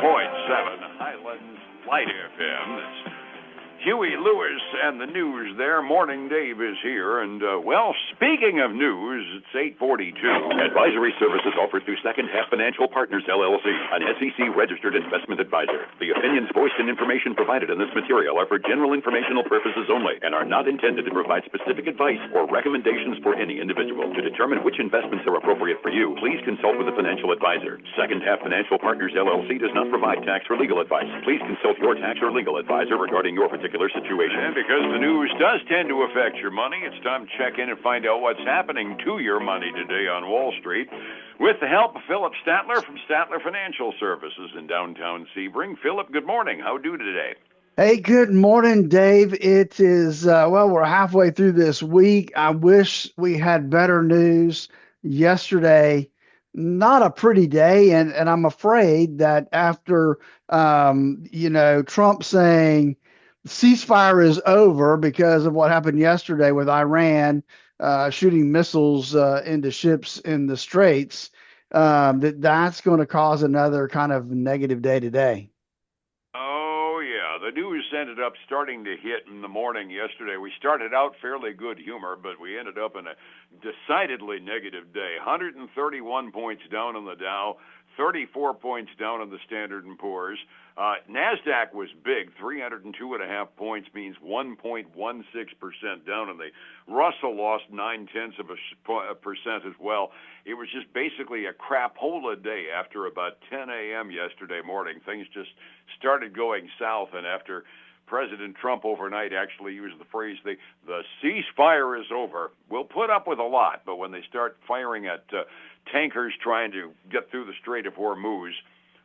Highlands Light FM. It's Huey Lewis and the news there. Morning Dave is here. And, speaking of news, it's 8:42. Advisory services offered through Second Half Financial Partners, LLC, an SEC-registered investment advisor. The opinions voiced and information provided in this material are for general informational purposes only and are not intended to provide specific advice or recommendations for any individual. To determine which investments are appropriate for you, please consult with a financial advisor. Second Half Financial Partners, LLC does not provide tax or legal advice. Please consult your tax or legal advisor regarding your particular situation. And because the news does tend to affect your money, it's time to check in and find out what's happening to your money today on Wall Street. With the help of Philip Statler from Statler Financial Services in downtown Sebring. Philip, good morning. How do today? Hey, good morning, Dave. It is, we're halfway through this week. I wish we had better news yesterday. Not a pretty day, and I'm afraid that after, Trump saying ceasefire is over because of what happened yesterday with Iran shooting missiles into ships in the Straits, that's going to cause another kind of negative day today. Oh, yeah. The news ended up starting to hit in the morning yesterday. We started out fairly good humor, but we ended up in a decidedly negative day. 131 points down on the Dow, 34 points down on the Standard & Poor's. NASDAQ was big. 302.5 points means 1.16% down, and the Russell lost 0.9% as well. It was just basically a crapola day after about 10 a.m. yesterday morning. Things just started going south, and after President Trump overnight actually used the phrase, the ceasefire is over. We'll put up with a lot, but when they start firing at tankers trying to get through the Strait of Hormuz,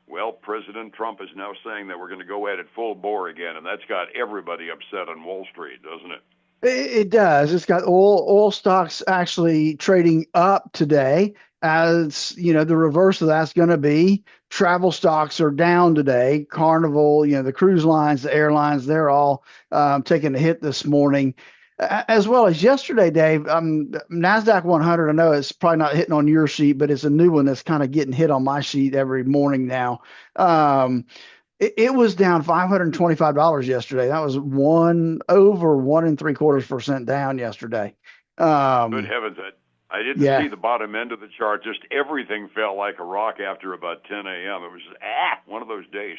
well, President Trump is now saying that we're going to go at it full bore again, and that's got everybody upset on Wall Street, doesn't it? It does. It's got oil stocks actually trading up today. As the reverse of that's going to be travel stocks are down today. Carnival, the cruise lines, the airlines, they're all taking a hit this morning. As well as yesterday, Dave, NASDAQ 100, I know it's probably not hitting on your sheet, but it's a new one that's kind of getting hit on my sheet every morning now. It was down $525 yesterday. That was over 1.75% down yesterday. Good heavens. I didn't see the bottom end of the chart. Just everything fell like a rock after about 10 a.m. It was one of those days.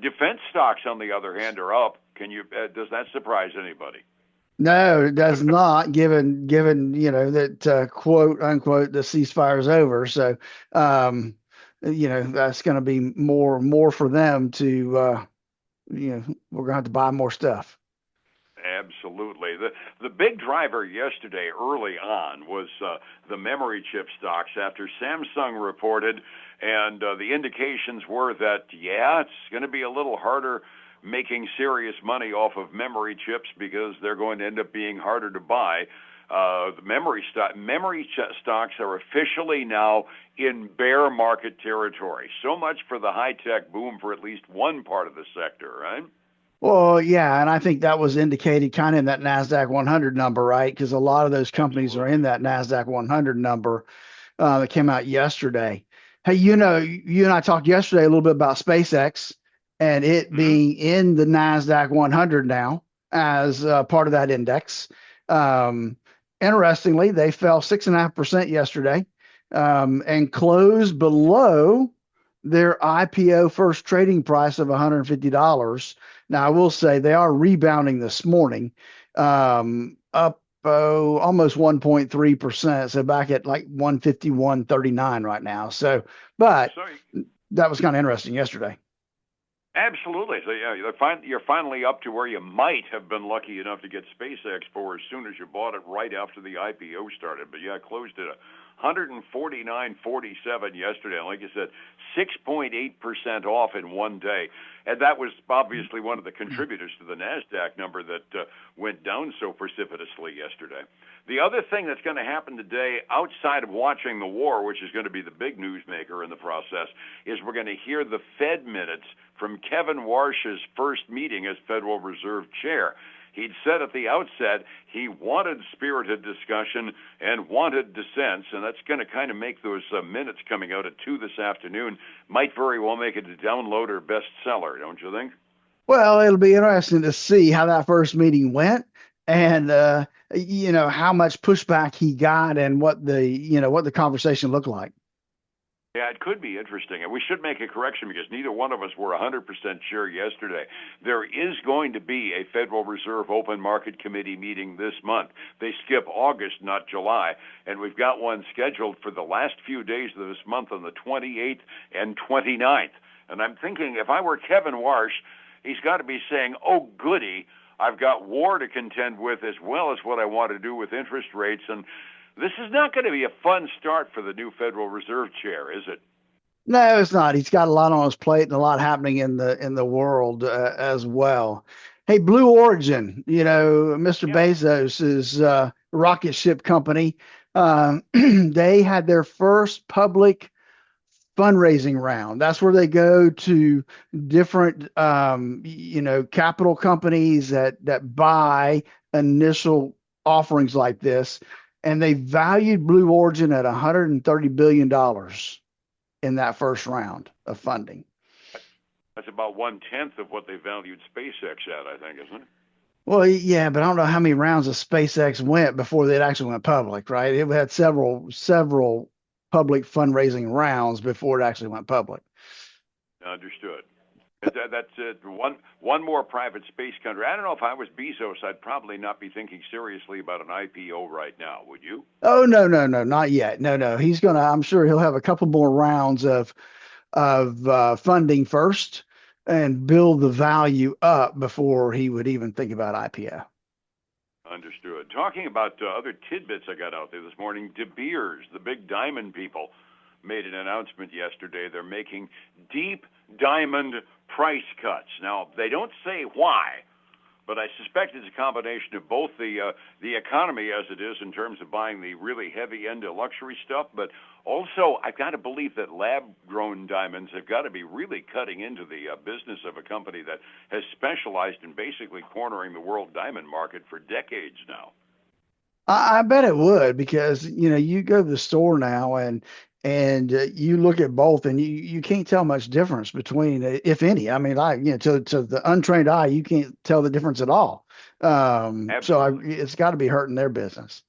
Defense stocks, on the other hand, are up. Does that surprise anybody? No, it does not, given that quote unquote the ceasefire is over. So that's going to be more for them to we're going to have to buy more stuff. Absolutely. The big driver yesterday early on was the memory chip stocks after Samsung reported, and the indications were that it's going to be a little harder making serious money off of memory chips because they're going to end up being harder to buy. The memory stocks are officially now in bear market territory. So much for the high-tech boom for at least one part of the sector, right? Well, yeah, and I think that was indicated kind of in that NASDAQ 100 number, right? Because a lot of those companies are in that NASDAQ 100 number that came out yesterday. Hey, you and I talked yesterday a little bit about SpaceX and it being in the NASDAQ 100 now as part of that index. Interestingly, they fell 6.5% yesterday and closed below their IPO first trading price of $150. Now, I will say they are rebounding this morning, up almost 1.3%. So back at like 151.39 right now. But that was kind of interesting yesterday. Absolutely. So you're finally up to where you might have been lucky enough to get SpaceX for as soon as you bought it right after the IPO started. But it closed at $149.47 yesterday. And like you said, 6.8% off in one day. And that was obviously one of the contributors to the NASDAQ number that went down so precipitously yesterday. The other thing that's going to happen today, outside of watching the war, which is going to be the big newsmaker in the process, is we're going to hear the Fed minutes from Kevin Warsh's first meeting as Federal Reserve Chair. He'd said at the outset he wanted spirited discussion and wanted dissents, and that's going to kind of make those minutes coming out at 2 this afternoon might very well make it a download or bestseller, don't you think? Well, it'll be interesting to see how that first meeting went and how much pushback he got and what the conversation looked like. Yeah, it could be interesting. And we should make a correction because neither one of us were 100% sure yesterday. There is going to be a Federal Reserve Open Market Committee meeting this month. They skip August, not July. And we've got one scheduled for the last few days of this month on the 28th and 29th. And I'm thinking if I were Kevin Warsh, he's got to be saying, oh, goody, I've got war to contend with as well as what I want to do with interest rates. And this is not going to be a fun start for the new Federal Reserve Chair, is it? No, it's not. He's got a lot on his plate and a lot happening in the world as well. Hey, Blue Origin, Mr. Yeah. Bezos's rocket ship company, they had their first public fundraising round. That's where they go to different, capital companies that buy initial offerings like this, and they valued Blue Origin at $130 billion in that first round of funding. That's about 1/10 of what they valued SpaceX at, I think, isn't it? Well, yeah, but I don't know how many rounds of SpaceX went before they actually went public, right? It had several public fundraising rounds before it actually went public. Understood. That's it. One more private space country. I don't know if I was Bezos, I'd probably not be thinking seriously about an IPO right now. Would you? Oh, no, not yet. No. I'm sure he'll have a couple more rounds of funding first and build the value up before he would even think about IPO. Understood. Talking about other tidbits I got out there this morning, De Beers, the big diamond people, made an announcement yesterday. They're making deep diamond price cuts. Now, they don't say why, but I suspect it's a combination of both the economy as it is in terms of buying the really heavy end of luxury stuff, but also I've got to believe that lab-grown diamonds have got to be really cutting into the business of a company that has specialized in basically cornering the world diamond market for decades now. I bet it would because you go to the store now and you look at both and you can't tell much difference between if any. I mean, to the untrained eye you can't tell the difference at all. So it's got to be hurting their business.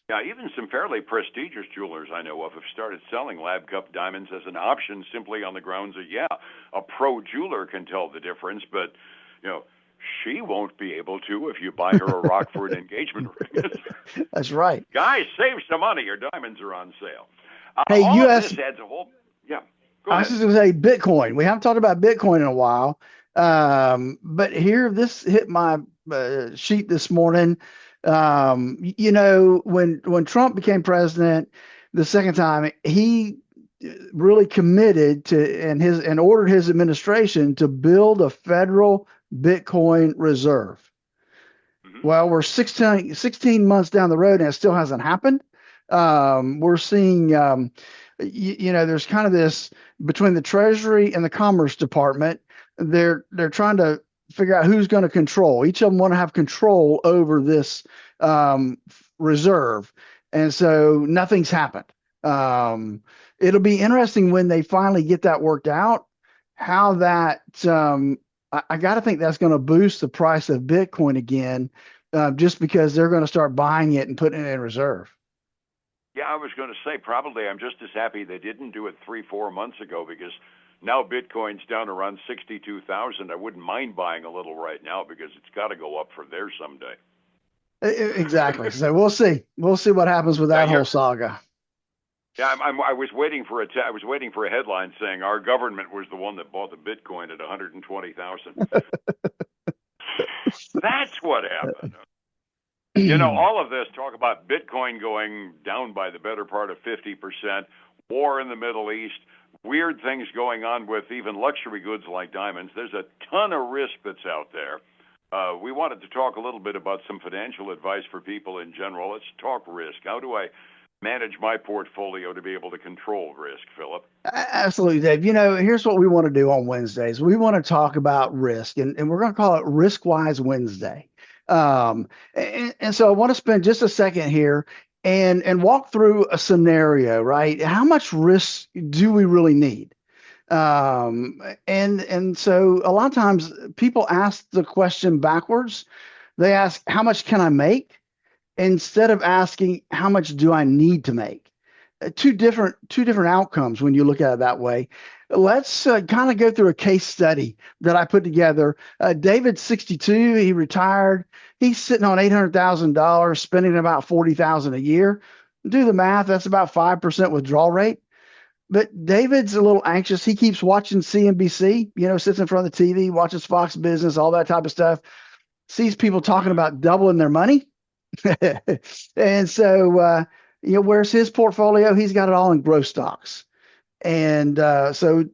Yeah, even some fairly prestigious jewelers I know of have started selling lab cut diamonds as an option simply on the grounds that a pro jeweler can tell the difference, but she won't be able to if you buy her a Rockford engagement ring. That's right. Guys, save some money. Your diamonds are on sale. Hey, all U.S. Of this adds a whole. Yeah. I was just going to say Bitcoin. We haven't talked about Bitcoin in a while, but here this hit my sheet this morning. When Trump became president the second time, he really committed to and ordered his administration to build a federal Bitcoin reserve. Mm-hmm. Well, we're 16 months down the road and it still hasn't happened. We're seeing, there's kind of this between the Treasury and the Commerce Department. They're trying to figure out who's going to control. Each of them want to have control over this reserve, and so nothing's happened. It'll be interesting when they finally get that worked out. How that I got to think that's going to boost the price of Bitcoin again, just because they're going to start buying it and putting it in reserve. Yeah, I was going to say probably I'm just as happy they didn't do it 3-4 months ago because now Bitcoin's down around 62,000. I wouldn't mind buying a little right now because it's got to go up from there someday. Exactly. So we'll see. We'll see what happens with that whole saga. Yeah, I was waiting for a headline saying our government was the one that bought the Bitcoin at 120,000. That's what happened. All of this talk about Bitcoin going down by the better part of 50%, war in the Middle East, weird things going on with even luxury goods like diamonds. There's a ton of risk that's out there. We wanted to talk a little bit about some financial advice for people in general. Let's talk risk. How do I manage my portfolio to be able to control risk, Philip? Absolutely, Dave. Here's what we want to do on Wednesdays. We want to talk about risk, and we're going to call it Risk-Wise Wednesday. And so I want to spend just a second here and walk through a scenario, right? How much risk do we really need? And so a lot of times people ask the question backwards. They ask, how much can I make? Instead of asking, how much do I need to make? Two different outcomes when you look at it that way. Let's kind of go through a case study that I put together. David's 62. He retired. He's sitting on $800,000, spending about $40,000 a year. Do the math. That's about 5% withdrawal rate. But David's a little anxious. He keeps watching CNBC, sits in front of the TV, watches Fox Business, all that type of stuff, sees people talking about doubling their money. And so, where's his portfolio? He's got it all in growth stocks. And so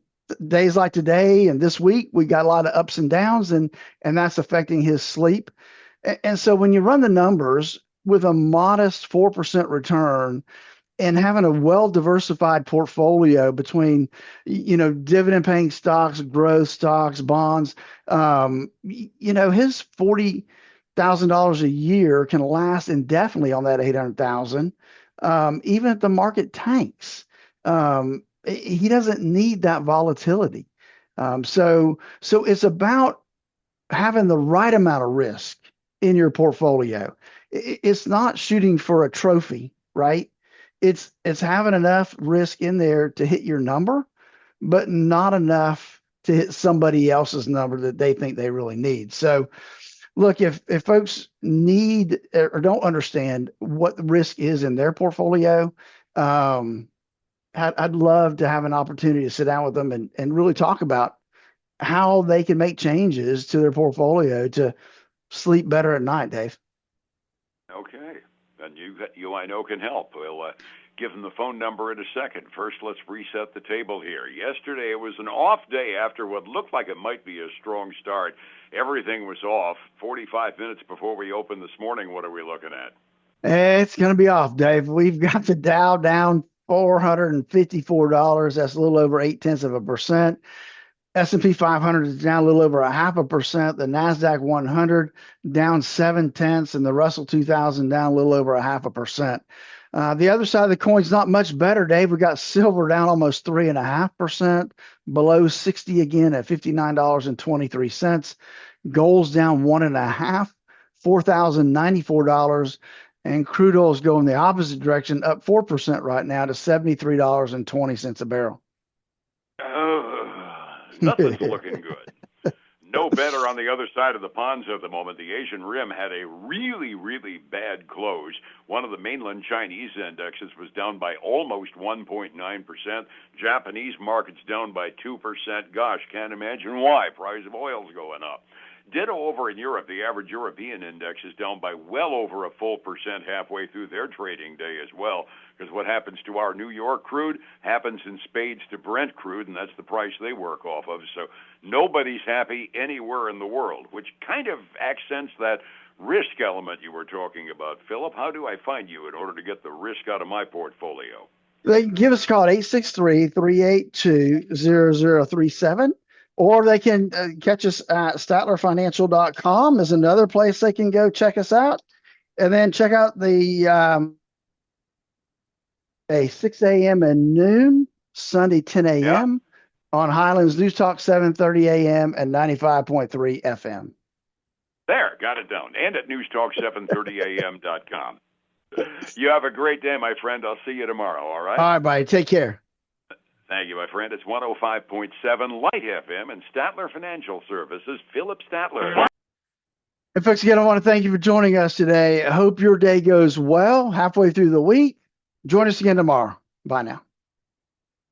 days like today and this week, we got a lot of ups and downs, and that's affecting his sleep. And so when you run the numbers with a modest 4% return and having a well-diversified portfolio between, dividend-paying stocks, growth stocks, bonds, his $40,000 a year can last indefinitely on that 800,000, even if the market tanks. He doesn't need that volatility. So it's about having the right amount of risk in your portfolio. It's not shooting for a trophy, right? It's having enough risk in there to hit your number, but not enough to hit somebody else's number that they think they really need. So look, if folks need or don't understand what the risk is in their portfolio, I'd love to have an opportunity to sit down with them and really talk about how they can make changes to their portfolio to sleep better at night, Dave. Okay. And you I know can help. We'll give them the phone number in a second. First, let's reset the table here. Yesterday, it was an off day after what looked like it might be a strong start. Everything was off. 45 minutes before we opened this morning, what are we looking at? It's going to be off, Dave. We've got the Dow down $454. That's a little over 0.8%. S&P 500 is down a little over 0.5%. The NASDAQ 100 down 0.7, and the Russell 2000 down a little over 0.5%. The other side of the coin's not much better, Dave. We got silver down almost 3.5%, below 60 again at $59.23. Gold's down 1.5%, $4,094. And crude oil is going the opposite direction, up 4% right now to $73.20 a barrel. Nothing's looking good. No better on the other side of the ponds at the moment. The Asian Rim had a really, really bad close. One of the mainland Chinese indexes was down by almost 1.9%. Japanese markets down by 2%. Gosh, can't imagine why. Price of oil's going up. Ditto over in Europe. The average European index is down by well over a full percent halfway through their trading day as well, because what happens to our New York crude happens in spades to Brent crude, and that's the price they work off of. So nobody's happy anywhere in the world, which kind of accents that risk element you were talking about. Philip, how do I find you in order to get the risk out of my portfolio? They can give us a call at 863-382-0037. Or they can catch us at statlerfinancial.com is another place they can go check us out. And then check out the 6 a.m. and noon, Sunday 10 a.m. on Highlands News Talk 7:30 a.m. and 95.3 FM. There, got it down. And at newstalk730am.com. You have a great day, my friend. I'll see you tomorrow, all right? All right, buddy. Take care. Thank you, my friend. It's 105.7 Light FM and Statler Financial Services, Philip Statler. And folks, again, I want to thank you for joining us today. I hope your day goes well halfway through the week. Join us again tomorrow. Bye now.